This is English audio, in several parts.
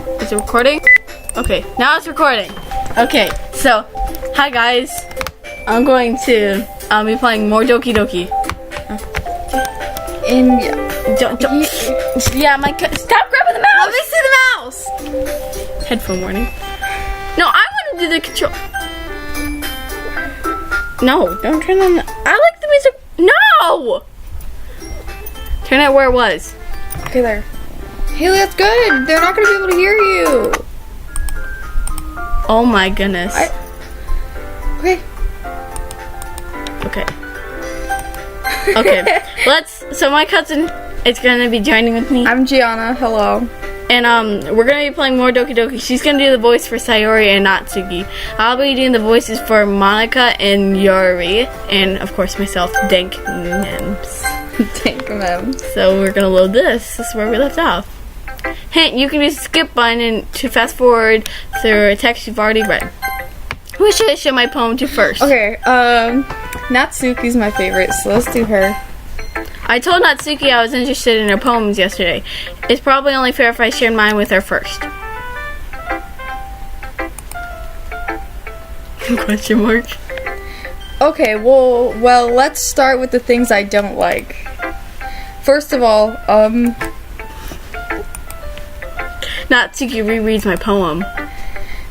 Is it recording? Okay, now it's recording. Okay, so, hi guys. I'm going to be playing more Doki Doki. And yeah, stop grabbing the mouse! Let me see the mouse! Headphone warning. No, I want to do the control. No, don't turn on the... I like the music. No! Turn it where it was. Okay, there. Haley, that's good. They're not going to be able to hear you. Oh my goodness. Okay. Okay. Okay. So my cousin is going to be joining with me. I'm Gianna. Hello. And we're going to be playing more Doki Doki. She's going to do the voice for Sayori and Natsuki. I'll be doing the voices for Monica and Yuri. And of course myself, DANKMEMES. DANKMEMES. So we're going to load this. This is where we left off. Hint, you can use the skip button to fast forward through a text you've already read. Who should I show my poem to first? Okay, Natsuki's my favorite, so let's do her. I told Natsuki I was interested in her poems yesterday. It's probably only fair if I shared mine with her first. Question mark. Okay, well, let's start with the things I don't like. First of all, Natsuki rereads my poem.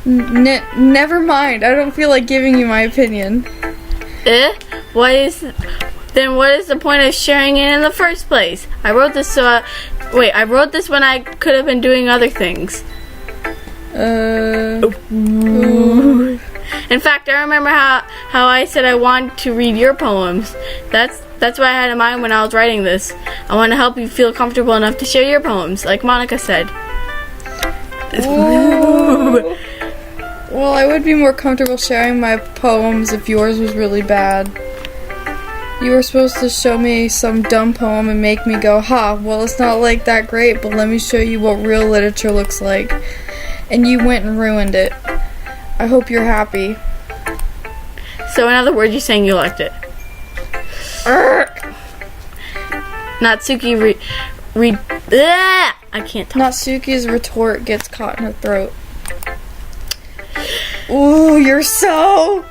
Never mind. I don't feel like giving you my opinion. What is the point of sharing it in the first place? I wrote this I wrote this when I could have been doing other things. Ooh. In fact, I remember how I said I want to read your poems. That's what I had in mind when I was writing this. I want to help you feel comfortable enough to share your poems, like Monica said. Well, I would be more comfortable sharing my poems if yours was really bad. You were supposed to show me some dumb poem and make me go, ha, well, it's not like that great, but let me show you what real literature looks like. And you went and ruined it. I hope you're happy. So in other words, you're saying you liked it. Natsuki I can't talk. Natsuki's retort gets caught in her throat. Ooh, you're so...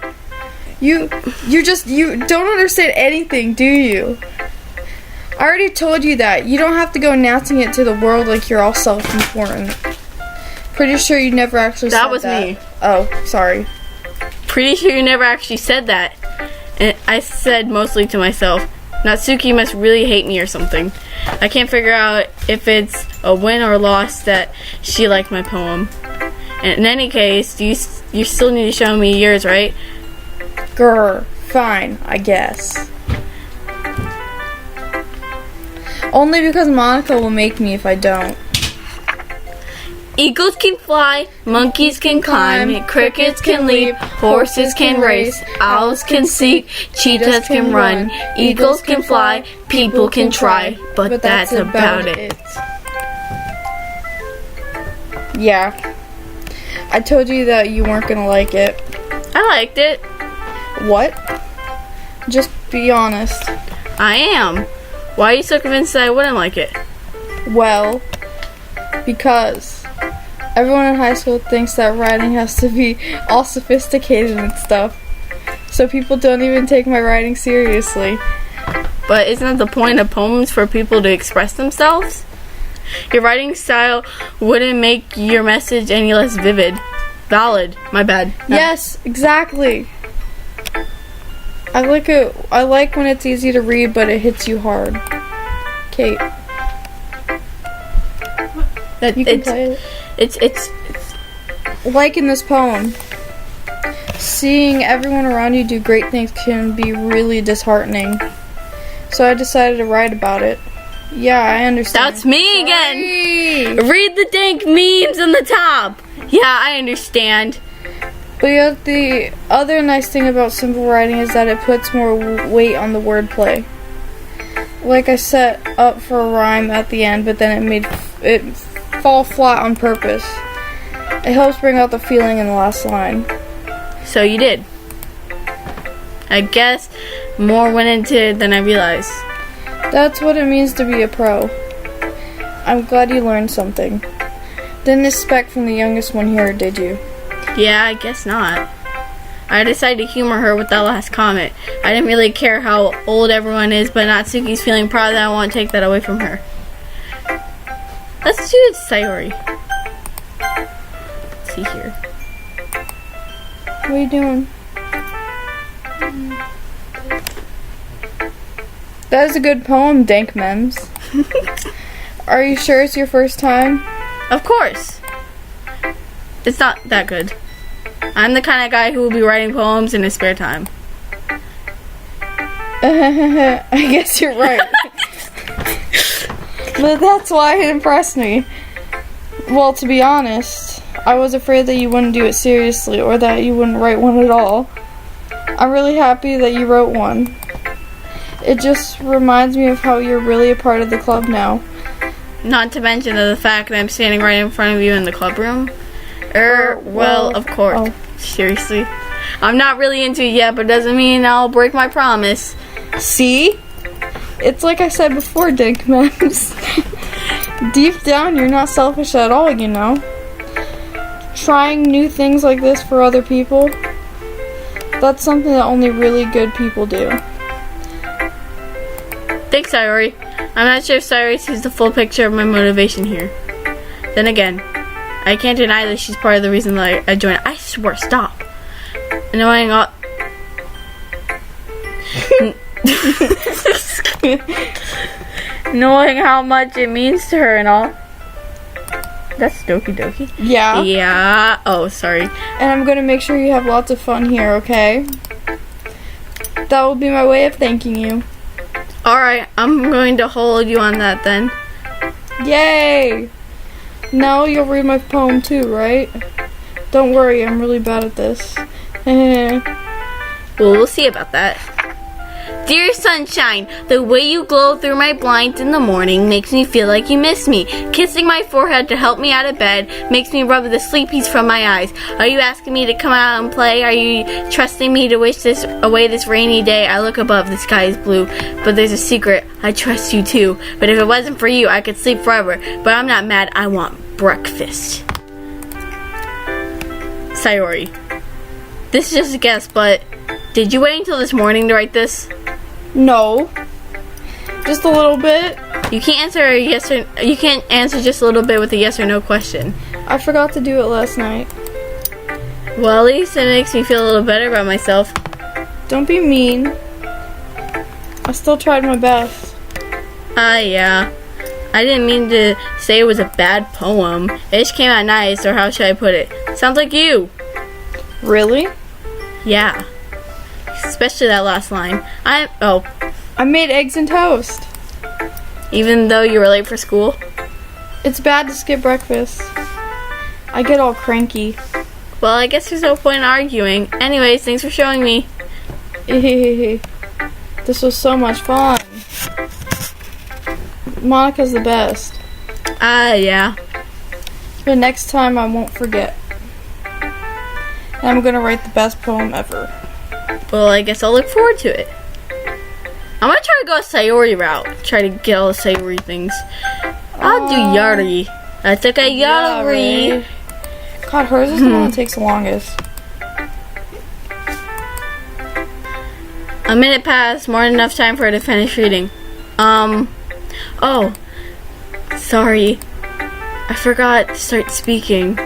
You don't understand anything, do you? I already told you that. You don't have to go announcing it to the world like you're all self-important. Pretty sure you never actually said that. That was me. Oh, sorry. Pretty sure you never actually said that. And I said mostly to myself, Natsuki must really hate me or something. I can't figure out if it's a win or loss that she liked my poem. And in any case, you still need to show me yours, right? Grr, fine, I guess. Only because Monica will make me if I don't. Eagles can fly, monkeys can climb, crickets can leap, horses can race, owls can seek, cheetahs can run, eagles can fly, people can try, but that's about it. Yeah. I told you that you weren't gonna like it. I liked it. What? Just be honest. I am. Why are you so convinced that I wouldn't like it? Well, because everyone in high school thinks that writing has to be all sophisticated and stuff. So people don't even take my writing seriously. But isn't that the point of poems, for people to express themselves? Your writing style wouldn't make your message any less valid. My bad. No. Yes, exactly. I like when it's easy to read, but it hits you hard. Kate. You can play it. It's like in this poem. Seeing everyone around you do great things can be really disheartening. So I decided to write about it. Yeah, I understand. That's me again. Read the dank memes on the top. Yeah, I understand. But yet the other nice thing about simple writing is that it puts more weight on the wordplay. Like I set up for a rhyme at the end, but then it made it fall flat on purpose. It helps bring out the feeling in the last line. So you did. I guess more went into it than I realized. That's what it means to be a pro. I'm glad you learned something. Didn't expect from the youngest one here, did you? Yeah, I guess not. I decided to humor her with that last comment. I didn't really care how old everyone is, but Natsuki's feeling proud that I won't take that away from her. Let's do Sayori. Let's see here. What are you doing? That is a good poem, DANKMEMES. Are you sure it's your first time? Of course. It's not that good. I'm the kind of guy who will be writing poems in his spare time. I guess you're right. But that's why it impressed me. Well, to be honest, I was afraid that you wouldn't do it seriously or that you wouldn't write one at all. I'm really happy that you wrote one. It just reminds me of how you're really a part of the club now. Not to mention the fact that I'm standing right in front of you in the club room. Well, of course. Oh. Seriously. I'm not really into it yet, but doesn't mean I'll break my promise. See? It's like I said before, DANKMEMES. Deep down, you're not selfish at all, you know? Trying new things like this for other people, that's something that only really good people do. Thanks, Sayori. I'm not sure if Sayori sees the full picture of my motivation here. Then again, I can't deny that she's part of the reason that I joined. I swear, stop. Knowing all... Knowing how much it means to her and all. That's doki. Yeah. Yeah. Oh, sorry. And I'm gonna make sure you have lots of fun here, okay? That will be my way of thanking you. Alright, I'm going to hold you on that then. Yay! Now you'll read my poem too, right? Don't worry, I'm really bad at this. Well, we'll see about that. Dear sunshine, the way you glow through my blinds in the morning makes me feel like you miss me. Kissing my forehead to help me out of bed makes me rub the sleepies from my eyes. Are you asking me to come out and play? Are you trusting me to wish this away this rainy day? I look above, the sky is blue, but there's a secret. I trust you too. But if it wasn't for you, I could sleep forever. But I'm not mad. I want breakfast. Sayori. This is just a guess, but did you wait until this morning to write this? No. Just a little bit. You can't answer you can't answer just a little bit with a yes or no question. I forgot to do it last night. Well, at least it makes me feel a little better about myself. Don't be mean. I still tried my best. Yeah. I didn't mean to say it was a bad poem. It just came out nice, or how should I put it? Sounds like you. Really? Yeah. Especially that last line. I made eggs and toast. Even though you were late for school? It's bad to skip breakfast. I get all cranky. Well, I guess there's no point in arguing. Anyways, thanks for showing me. This was so much fun. Monica's the best. Yeah. But next time I won't forget. And I'm gonna write the best poem ever. Well, I guess I'll look forward to it. I'm gonna try to go a Sayori route. Try to get all the Sayori things. I'll do yuri. I took a yuri. God, hers is the one that takes the longest. A minute passed, more than enough time for her to finish reading. Oh, sorry. I forgot to start speaking.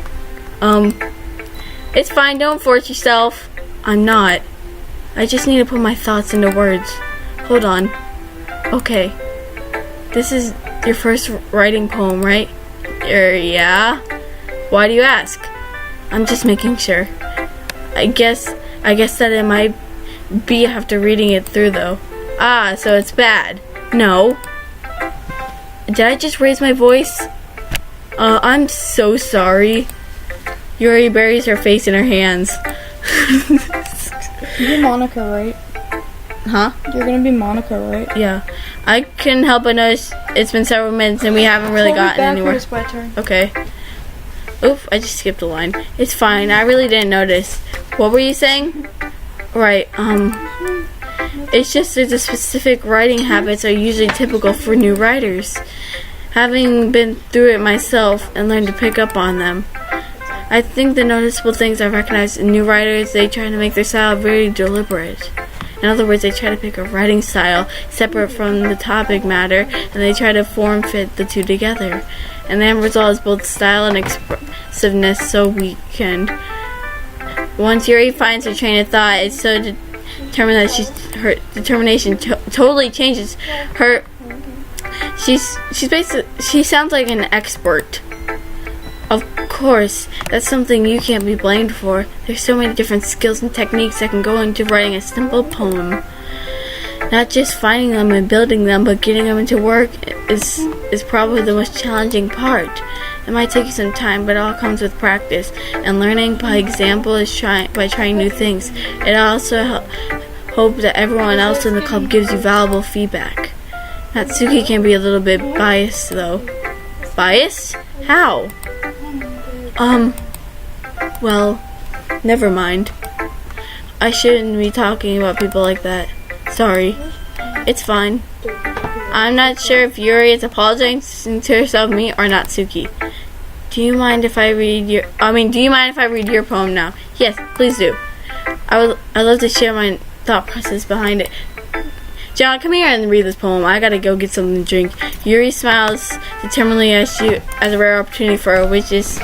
It's fine, don't force yourself. I'm not. I just need to put my thoughts into words. Hold on. Okay. This is your first writing poem, right? Yeah. Why do you ask? I'm just making sure. I guess that it might be after reading it through though. Ah, so it's bad. No. Did I just raise my voice? I'm so sorry. Yuri buries her face in her hands. You're Monica, right? Huh? You're gonna be Monica, right? Yeah. I couldn't help but notice it's been several minutes and we haven't really gotten anywhere. My turn. Okay. Oof, I just skipped a line. It's fine, I really didn't notice. What were you saying? Right, it's just that the specific writing habits are usually typical for new writers. having been through it myself and learned to pick up on them. I think the noticeable things I recognize in new writers, they try to make their style very deliberate. In other words, they try to pick a writing style separate from the topic matter, and they try to form fit the two together. And the end result is both style and expressiveness so weakened. Once Yuri finds her train of thought, it's so determined that her determination totally changes her. She sounds like an expert. Of course, that's something you can't be blamed for. There's so many different skills and techniques that can go into writing a simple poem. Not just finding them and building them, but getting them into work is probably the most challenging part. It might take you some time, but it all comes with practice. And learning by example is by trying new things. It also hope that everyone else in the club gives you valuable feedback. Natsuki can be a little bit biased, though. Biased? How? Well, never mind. I shouldn't be talking about people like that. Sorry. It's fine. I'm not sure if Yuri is apologizing to herself, me, or Natsuki. Do you mind if I read your poem now? Yes, please do. I'd love to share my thought process behind it. John, come here and read this poem. I gotta go get something to drink. Yuri smiles determinedly as a rare opportunity for her, which is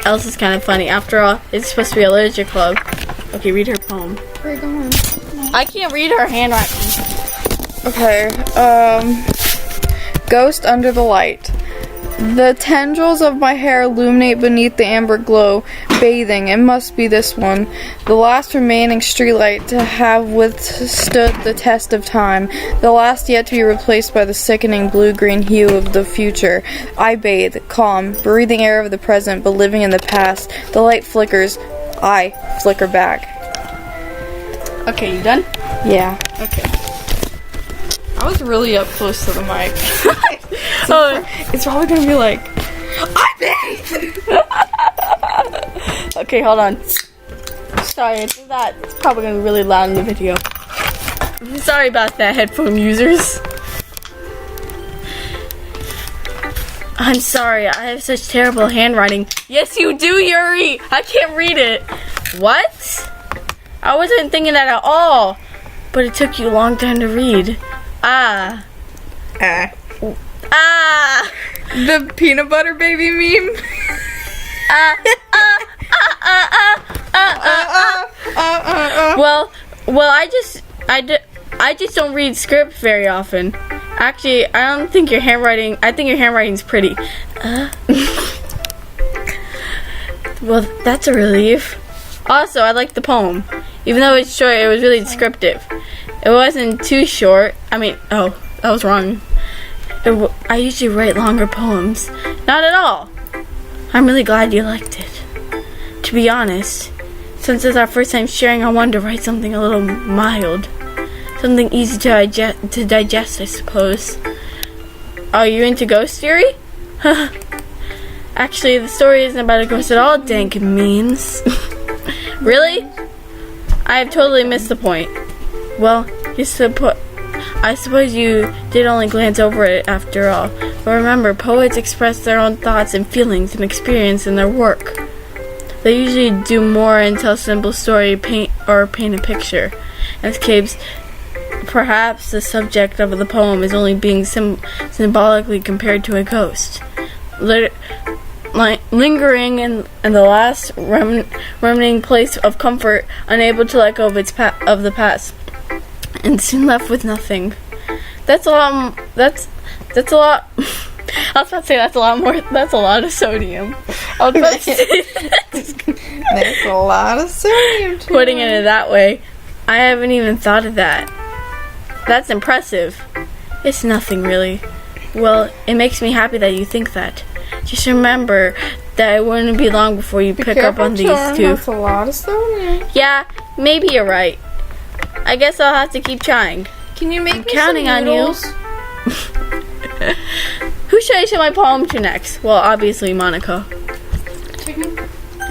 kind of funny. After all, it's supposed to be a literature club. Okay, read her poem. Where are you going? I can't read her handwriting. Okay, Ghost Under the Light. The tendrils of my hair illuminate beneath the amber glow, bathing. It must be this one, the last remaining streetlight to have withstood the test of time, the last yet to be replaced by the sickening blue-green hue of the future. I bathe, calm, breathing air of the present, but living in the past. The light flickers. I flicker back. Okay, you done? Yeah. Okay. I was really up close to the mic. Oh, it's probably gonna be like, I bathe! okay, hold on. Sorry, I think that's probably gonna be really loud in the video. Sorry about that, headphone users. I'm sorry, I have such terrible handwriting. Yes, you do, Yuri! I can't read it. What? I wasn't thinking that at all. But it took you a long time to read. Ah. The peanut butter baby meme. Well, I just don't read script very often. Actually, I think your handwriting's pretty. Well, that's a relief. Also, I like the poem. Even though it's short, it was really descriptive. It wasn't too short. That was wrong. I usually write longer poems. Not at all. I'm really glad you liked it. To be honest, since it's our first time sharing, I wanted to write something a little mild. Something easy to digest, I suppose. Are you into ghost theory? Actually, the story isn't about a ghost at all, DANKMEMES. Really? I have totally missed the point. Well, I suppose you did only glance over it after all. But remember, poets express their own thoughts and feelings and experience in their work. They usually do more and tell a simple story, paint a picture. In this case, perhaps the subject of the poem is only being symbolically compared to a ghost. Lingering in the last remaining place of comfort, unable to let go of the past, and soon left with nothing. That's a lot. That's a lot. I was about to say that's a lot more. That's a lot of sodium. I was about to say There's a lot of sodium. Putting it that way, I haven't even thought of that. That's impressive. It's nothing really. Well, it makes me happy that you think that. Just remember that it wouldn't be long before you pick up on these two. That's a lot of sodium. Yeah, maybe you're right. I guess I'll have to keep trying. Can you make I'm me counting some on you. noodles? Who should I show my poem to next? Well, obviously Monica.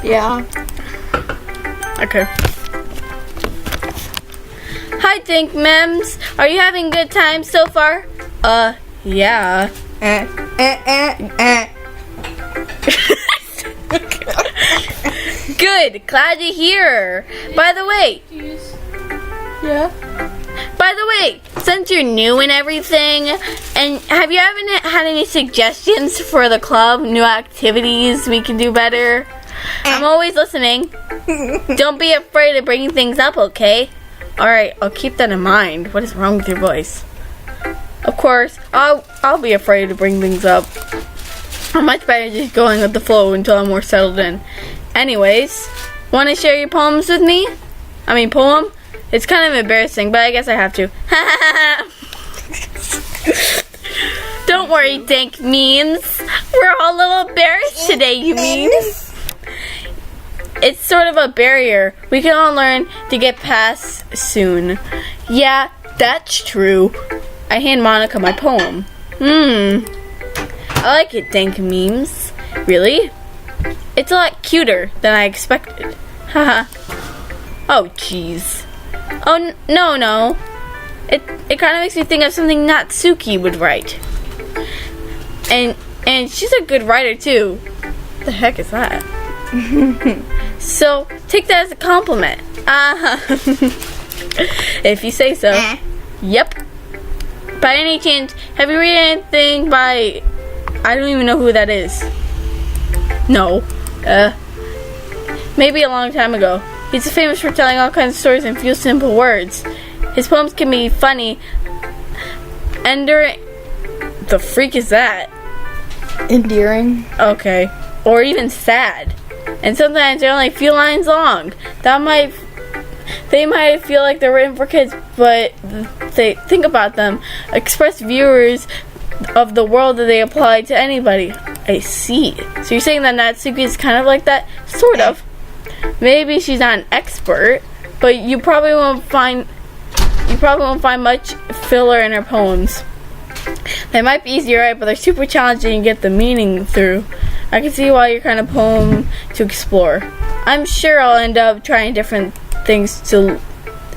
Yeah. Okay. Hi, DANKMEMES. Are you having a good time so far? Yeah. Good. Glad to hear. By the way, since you're new and everything, and have you ever had any suggestions for the club? New activities we can do better? I'm always listening. Don't be afraid of bringing things up, okay? Alright, I'll keep that in mind. What is wrong with your voice? Of course, I'll be afraid to bring things up. I'm much better just going with the flow until I'm more settled in. Anyways, want to share your poems with me? I mean, poem? It's kind of embarrassing, but I guess I have to. Don't worry, DANKMEMES. We're all a little embarrassed today, you memes. It's sort of a barrier we can all learn to get past soon. Yeah, that's true. I hand Monica my poem. I like it, DANKMEMES. Really? It's a lot cuter than I expected. Haha. Oh, jeez. Oh, no. It kind of makes me think of something Natsuki would write. And she's a good writer, too. What the heck is that? So, take that as a compliment. If you say so. Yep. By any chance, have you read anything by... I don't even know who that is. No. Maybe a long time ago. He's famous for telling all kinds of stories in few simple words. His poems can be funny. The freak is that? Endearing. Okay. Or even sad. And sometimes they're only a few lines long. They might feel like they're written for kids, but they think about them. Express viewers of the world that they apply to anybody. I see. So you're saying that Natsuki is kind of like that? Sort of. Maybe she's not an expert, but you probably won't find much filler in her poems. They might be easy to write, but they're super challenging to get the meaning through. I can see why you're kind of poem to explore. I'm sure I'll end up trying different things to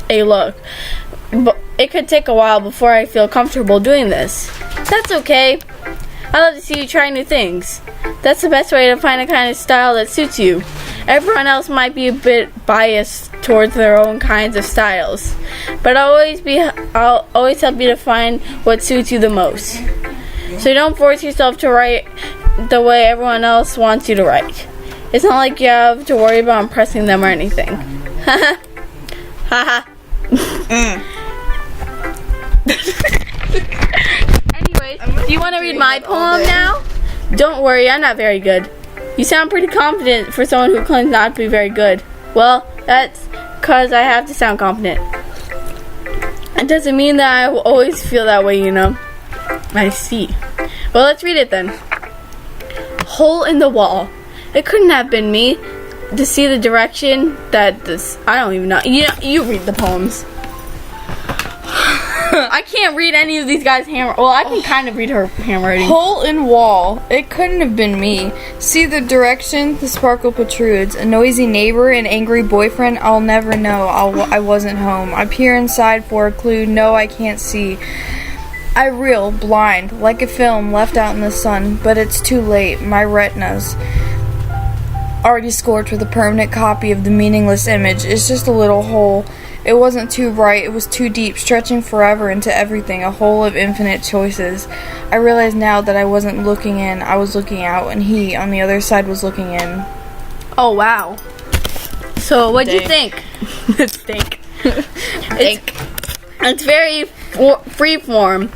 a look, but it could take a while before I feel comfortable doing this. That's okay. I love to see you try new things. That's the best way to find a kind of style that suits you. Everyone else might be a bit biased towards their own kinds of styles, but I'll always help you to find what suits you the most. So don't force yourself to write the way everyone else wants you to write. It's not like you have to worry about impressing them or anything. Haha. Haha. Anyways, do you want to read my poem now? Don't worry, I'm not very good. You sound pretty confident for someone who claims not to be very good. Well, that's because I have to sound confident. It doesn't mean that I will always feel that way, you know. I see. Well, let's read it then. Hole in the wall. It couldn't have been me to see the direction that this... I don't even know. You read the poems. I can't read any of these guys' handwriting. Well, I can kind of read her handwriting. Hole in wall. It couldn't have been me. See the direction the sparkle protrudes. A noisy neighbor, an angry boyfriend. I'll never know. I wasn't home. I peer inside for a clue. No, I can't see. I reel, blind, like a film left out in the sun. But it's too late. My retinas already scorched with a permanent copy of the meaningless image. It's just a little hole. It wasn't too bright, it was too deep, stretching forever into everything, a hole of infinite choices. I realize now that I wasn't looking in, I was looking out, and he, on the other side, was looking in. Oh, wow. So, what'd you think? Stink. It's very free-form.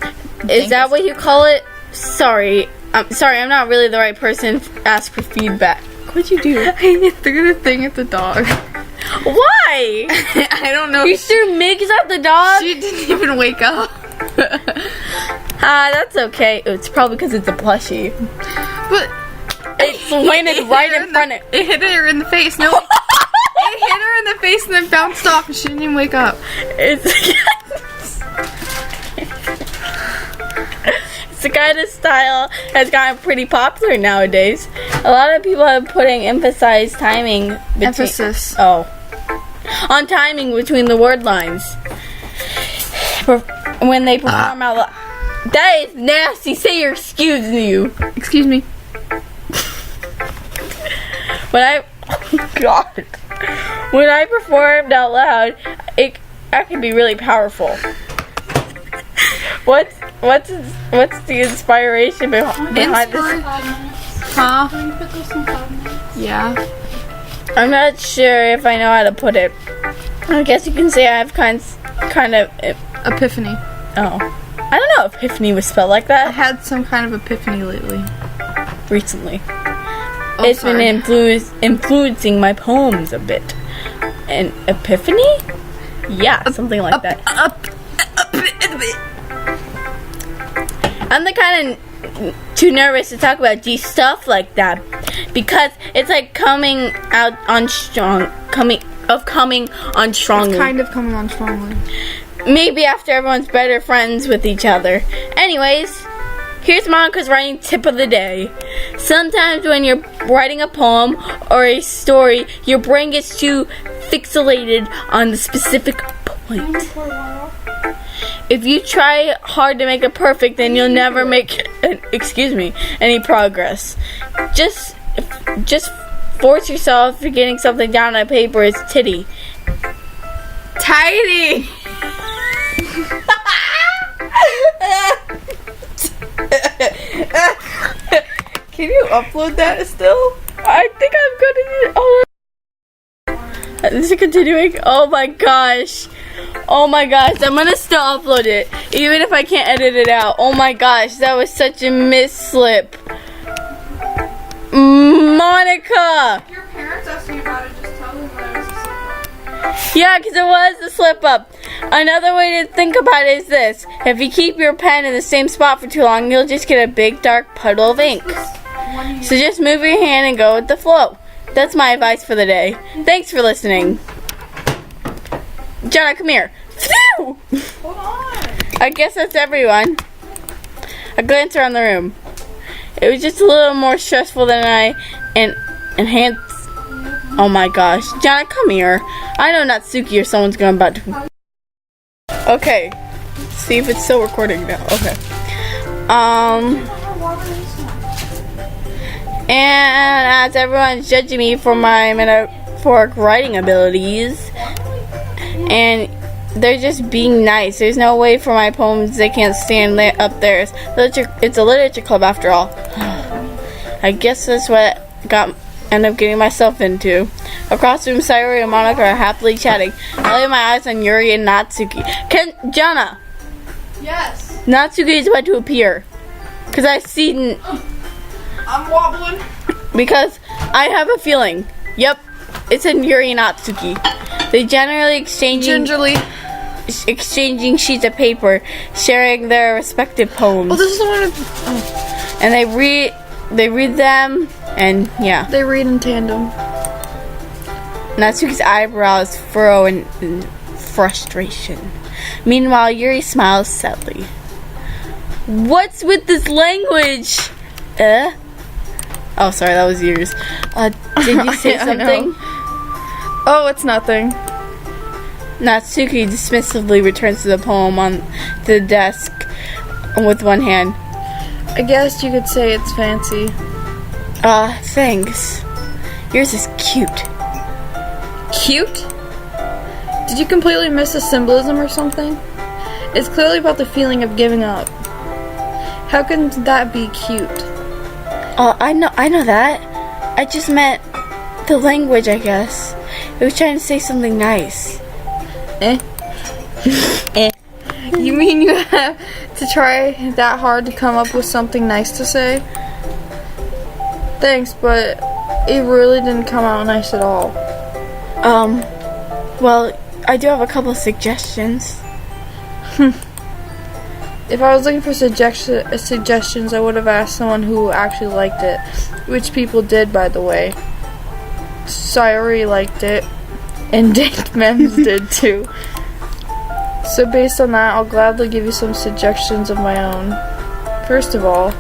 Is that what you call it? Sorry, I'm not really the right person to ask for feedback. What'd you do? I threw the thing at the dog. Why? I don't know. You threw Migs at the dog? She didn't even wake up. That's okay. It's probably because it's a plushie. But it landed right in front of it. Hit her in the face. No. It hit her in the face and then bounced off and she didn't even wake up. It's the kind of style has gotten pretty popular nowadays. A lot of people are emphasized timing on timing between the word lines when they perform out loud. That is nasty. Say your excuse you. Excuse me. Oh God. When I performed out loud, that can be really powerful. What's the inspiration behind this? Huh? Can you put this in 5 minutes? Yeah. I'm not sure if I know how to put it. I guess you can say I have kind of. Epiphany. Oh, I don't know if epiphany was spelled like I that had some kind of epiphany lately. recently. Oh, It's sorry. been influencing my poems a bit. An epiphany? Yeah, something like that. I'm the kind of too nervous to talk about deep stuff like that because it's like coming on strongly. It's kind of coming on strongly. Maybe after everyone's better friends with each other. Anyways, here's Monica's writing tip of the day. Sometimes when you're writing a poem or a story, your brain gets too fixated on the specific point. If you try hard to make it perfect, then you'll never make any progress. Just force yourself to getting something down on paper is tidy. Can you upload that still? I think I'm gonna. Is it continuing? Oh my gosh. I'm gonna still upload it, even if I can't edit it out. Oh my gosh, that was such a mislip. Monica! Your parents asked me about it, just tell them that it was a slip-up. Yeah, because it was a slip up. Another way to think about it is this. If you keep your pen in the same spot for too long, you'll just get a big dark puddle of ink. So just move your hand and go with the flow. That's my advice for the day. Thanks for listening. Jenna, come here. Phew! Hold on. I guess that's everyone. I glanced around the room. It was just a little more stressful than I enhanced. Oh my gosh. Jenna, come here. I know Natsuki or someone's going about to. Okay. See if it's still recording now. Okay. And as everyone's judging me for my metaphoric writing abilities, and they're just being nice. There's no way for my poems they can't stand up theirs. It's a literature club after all. I guess that's what ended up getting myself into. Across the room, Sayori and Monica are happily chatting. I lay my eyes on Yuri and Natsuki. Jana! Yes. Natsuki is about to appear. Because I see... I'm wobbling. Because I have a feeling. Yep, it's in Yuri and Natsuki. They generally exchanging sheets of paper, sharing their respective poems. Oh, this is the one. And they read them, and yeah. They read in tandem. Natsuki's eyebrows furrow in frustration. Meanwhile, Yuri smiles sadly. What's with this language? Oh, sorry, that was yours. Did you say something? Oh, it's nothing. Natsuki dismissively returns to the poem on the desk with one hand. I guess you could say it's fancy. Thanks. Yours is cute. Cute? Did you completely miss the symbolism or something? It's clearly about the feeling of giving up. How can that be cute? I know that. I just meant the language, I guess. It was trying to say something nice. You mean you have to try that hard to come up with something nice to say? Thanks, but it really didn't come out nice at all. Well, I do have a couple of suggestions. If I was looking for suggestions, I would have asked someone who actually liked it. Which people did, by the way. Sayori liked it. And DANKMEMES did too. So based on that, I'll gladly give you some suggestions of my own. First of all...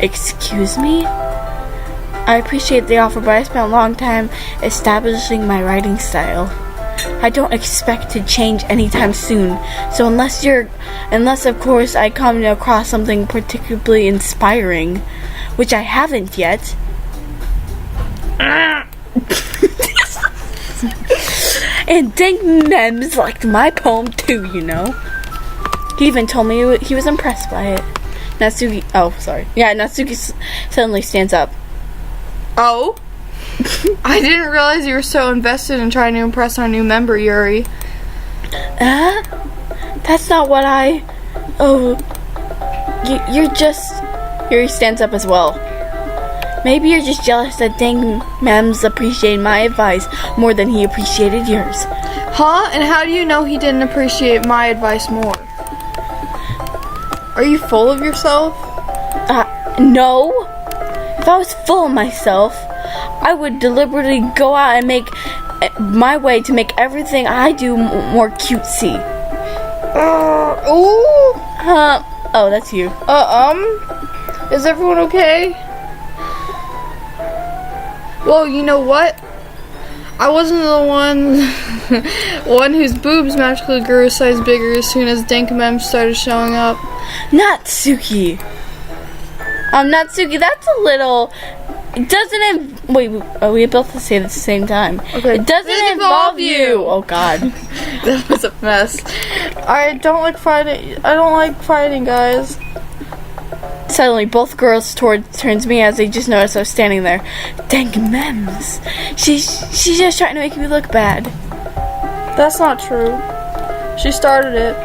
Excuse me? I appreciate the offer, but I spent a long time establishing my writing style. I don't expect to change anytime soon. So unless of course I come across something particularly inspiring, which I haven't yet. And DANKMEMES liked my poem too, you know. He even told me he was impressed by it. Natsuki, oh, sorry. Yeah, Natsuki suddenly stands up. Oh? I didn't realize you were so invested in trying to impress our new member, Yuri. That's not what I... Oh, you're just... Yuri stands up as well. Maybe you're just jealous that DANKMEMES appreciated my advice more than he appreciated yours. Huh? And how do you know he didn't appreciate my advice more? Are you full of yourself? No. If I was full of myself, I would deliberately go out and make my way to make everything I do more cutesy. Ooh. Oh, that's you. Is everyone okay? Well, you know what? I wasn't the one whose boobs magically grew a size bigger as soon as DANKMEMES started showing up. Natsuki. Natsuki, that's a little... It doesn't... Wait, we both have to say it at the same time. Okay. It doesn't involve you. Oh, God. That was a mess. I don't like fighting, guys. Suddenly, both girls turns me as they just noticed I was standing there. DANKMEMES. She's just trying to make me look bad. That's not true. She started it.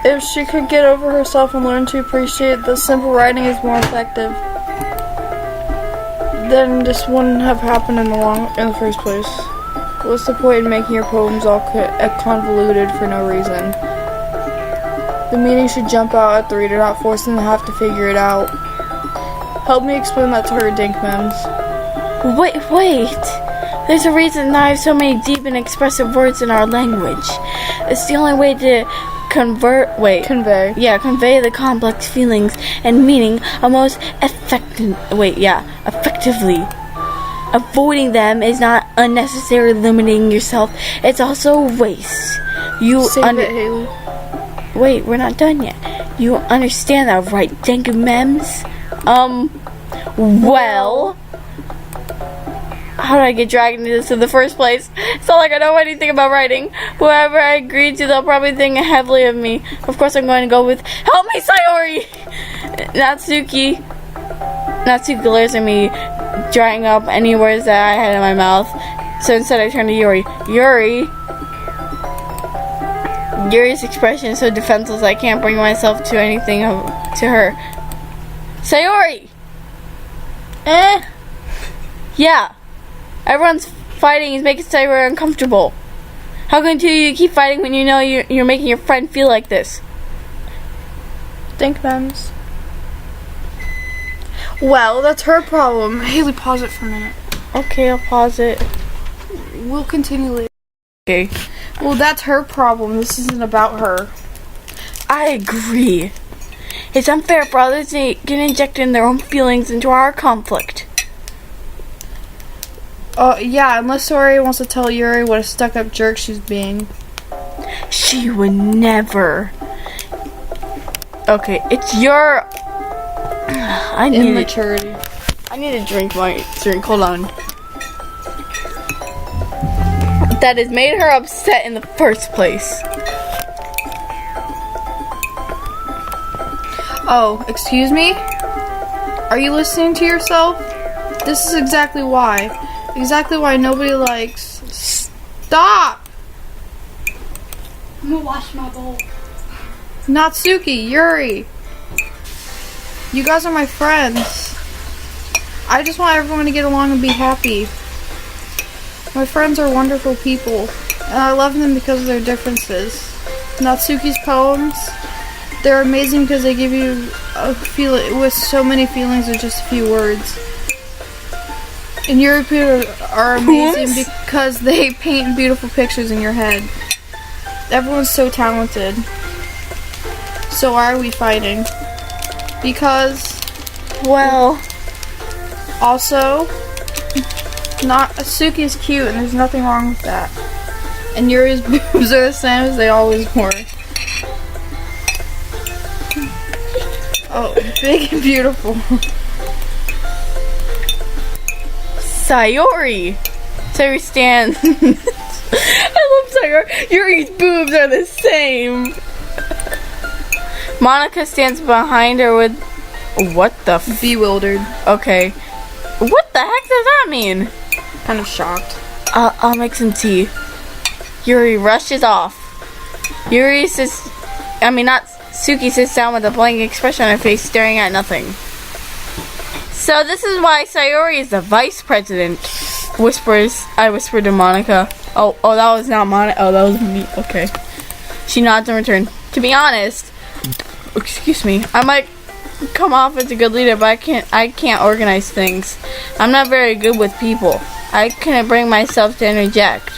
If she could get over herself and learn to appreciate that simple writing is more effective, then this wouldn't have happened in the first place. What's the point in making your poems all convoluted for no reason? The meaning should jump out at the reader, not force them to have to figure it out. Help me explain that to her, DANKMEMES. Wait. There's a reason I have so many deep and expressive words in our language. It's the only way to convey the complex feelings and meaning most effectively. Avoiding them is not unnecessarily limiting yourself. It's also a waste. Save it, Haley. Wait, we're not done yet. You understand that, right, DANKMEMES? Well... How did I get dragged into this in the first place? It's not like I know anything about writing. Whoever I agree to, they'll probably think heavily of me. Of course, I'm going to go with, help me, Sayori! Natsuki glares at me, drying up any words that I had in my mouth. So instead, I turn to Yuri. Yuri's expression is so defenseless I can't bring myself to anything to her. Sayori! Yeah. Everyone's fighting is making Sayori uncomfortable. How can you keep fighting when you know you're making your friend feel like this? DANKMEMES. Well, that's her problem. Haley, pause it for a minute. Okay, I'll pause it. We'll continue later. Okay. Well, that's her problem. This isn't about her. I agree. It's unfair for others to get injected their own feelings into our conflict. Yeah, unless Sayori wants to tell Yuri what a stuck-up jerk she's being. She would never. Okay, it's your... Immaturity. I need to drink my drink. Hold on. That has made her upset in the first place. Oh, excuse me? Are you listening to yourself? This is exactly why. Exactly why nobody likes... Stop! I'm gonna wash my bowl. Natsuki, Yuri. You guys are my friends. I just want everyone to get along and be happy. My friends are wonderful people, and I love them because of their differences. Natsuki's poems, they're amazing because they give you a feeling with so many feelings with just a few words. And your poems are amazing because they paint beautiful pictures in your head. Everyone's so talented. So why are we fighting? Because, well, also, Natsuki is cute and there's nothing wrong with that. And Yuri's boobs are the same as they always were. Oh, big and beautiful. Sayori. Sayori stands. I love Sayori. Yuri's boobs are the same. Monica stands behind her with... What the Bewildered. Okay. What the heck does that mean? Kind of shocked. I'll make some tea. Yuri rushes off. Yuri sits... I mean, not... Suki sits down with a blank expression on her face, staring at nothing. So this is why Sayori is the vice president. I whispered to Monica. Oh, that was not Monica. Oh, that was me. Okay. She nods in return. To be honest, excuse me, I might come off as a good leader, but I can't organize things. I'm not very good with people. I couldn't bring myself to interject.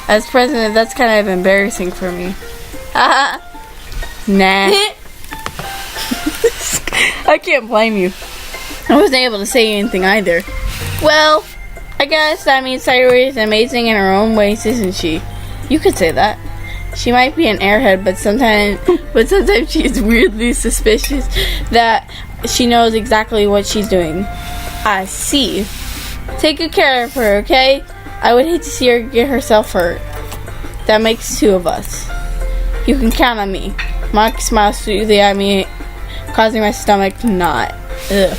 As president, that's kind of embarrassing for me. Nah. I can't blame you. I wasn't able to say anything either. Well, I guess that means Sayori is amazing in her own ways, isn't she? You could say that. She might be an airhead, but sometimes she is weirdly suspicious that she knows exactly what she's doing. I see. Take good care of her, okay? I would hate to see her get herself hurt. That makes two of us. You can count on me. Monica smiles sweetly at me, causing my stomach to knot. Ugh.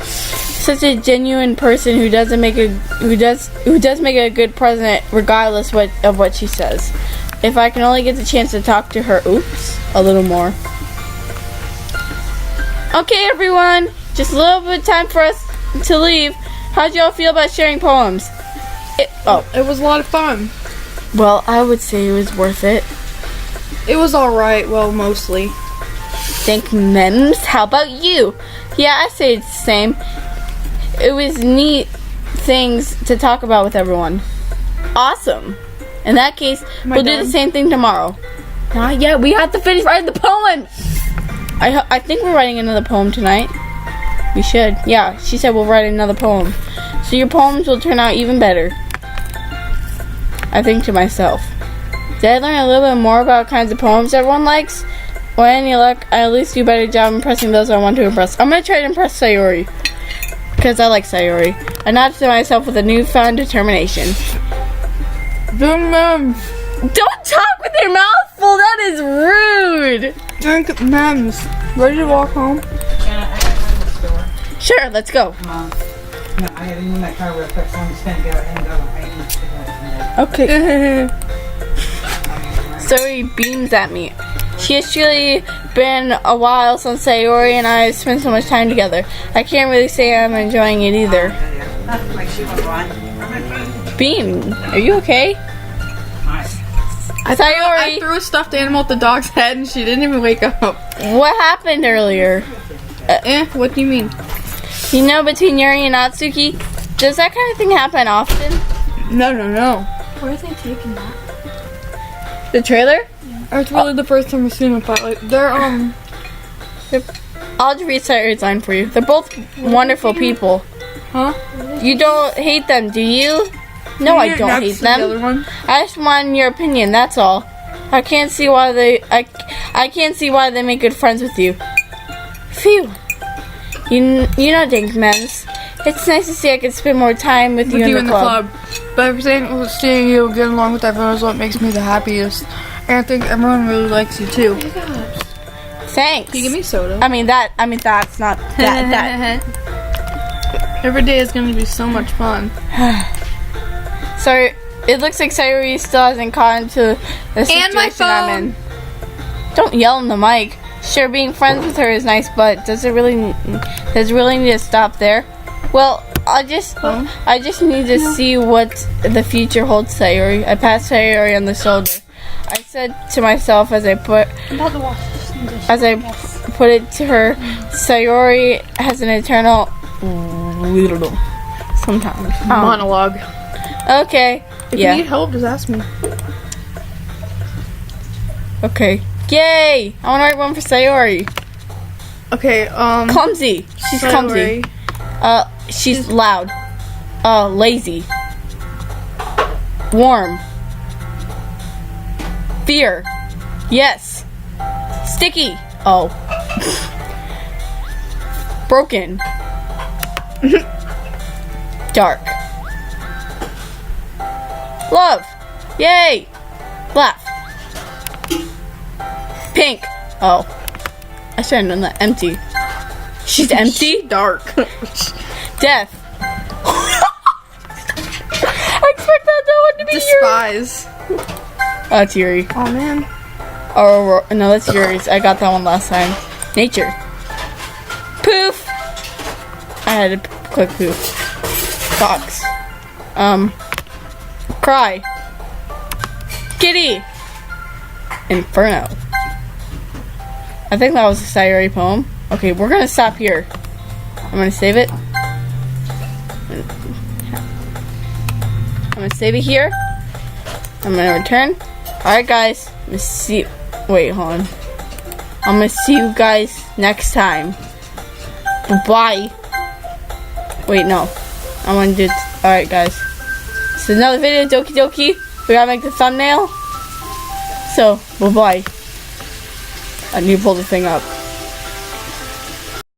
Such a genuine person who does make a good president regardless of what she says. If I can only get the chance to talk to her, a little more. Okay, everyone, just a little bit of time for us to leave. How'd y'all feel about sharing poems? It was a lot of fun. Well, I would say it was worth it. It was alright, well, mostly. DANKMEMES, how about you? Yeah, I say it's the same. It was neat things to talk about with everyone. Awesome. In that case, we'll do the same thing tomorrow. Not yet, we have to finish writing the poem! I think we're writing another poem tonight. We should. Yeah, she said we'll write another poem. So your poems will turn out even better. I think to myself. Did I learn a little bit more about kinds of poems everyone likes? Or any luck, I at least do a better job impressing those I want to impress. I'm going to try to impress Sayori. Because I like Sayori. I nodded to myself with a newfound determination. DANKMEMES. Don't talk with your mouth full, that is rude! DANKMEMES. Ready to walk home? Yeah, I gotta go to the store. Sure, let's go. No, I gotta move my car real quick, so I'm just gonna go ahead and go. I need to go. Okay. Sayori beams at me. She has surely been a while since Sayori and I spent so much time together. I can't really say I'm enjoying it either. Like she was on. Beam, are you okay? I Sayori, threw a stuffed animal at the dog's head and she didn't even wake up. what happened earlier? What do you mean? You know, between Yuri and Natsuki, does that kind of thing happen often? No. Where are they taking that? The trailer? It's really the first time I've seen them fight. Like, they're, I'll just read Sayori's line for you. They're both wonderful people. huh? You don't hate them, do you? No, I don't hate The other them. one. I just want your opinion, that's all. I can't see why I can't see why they make good friends with you. Phew. You know, DANKMEMES. It's nice to see I can spend more time with you in the club. But everything, seeing you get along with everyone is what makes me the happiest. And I think everyone really likes you too. Thanks. Can you give me soda? I mean that's not that. Every day is going to be so much fun. So it looks like Sayori still hasn't caught into the situation And my phone. I'm in. Don't yell in the mic. Sure, being friends with her is nice, but does it really need to stop there? Well, I just need to see what the future holds, Sayori. I passed Sayori on the shoulder. I said to myself as I put it to her, Sayori has an eternal sometimes Monologue. Okay. If Yeah. you need help, just ask me. Okay. Yay! I want to write one for Sayori. Okay, Clumsy. She's clumsy. She's loud. Lazy. Warm. Fear. Yes. Sticky. Oh. Broken. Dark. Love. Yay. Laugh. Pink. Oh. I should have done that. Empty. She's empty? Dark. Death. I expect that one to be Despise. Oh, it's Yuri. Oh man. Oh, no, that's Yuri's. I got that one last time. Nature. Poof. I had to click poof. Fox. Cry. Kitty. Inferno. I think that was a Sayuri poem. Okay, we're gonna stop here. I'm gonna save it. I'm gonna save it here. I'm gonna return. Alright guys, I'm gonna see. Wait, hold on. I'm gonna see you guys next time. Bye. Wait, no. I wanna do it. Alright guys. So another video, Doki Doki. We gotta make the thumbnail. So, bye bye. I need to pull the thing up.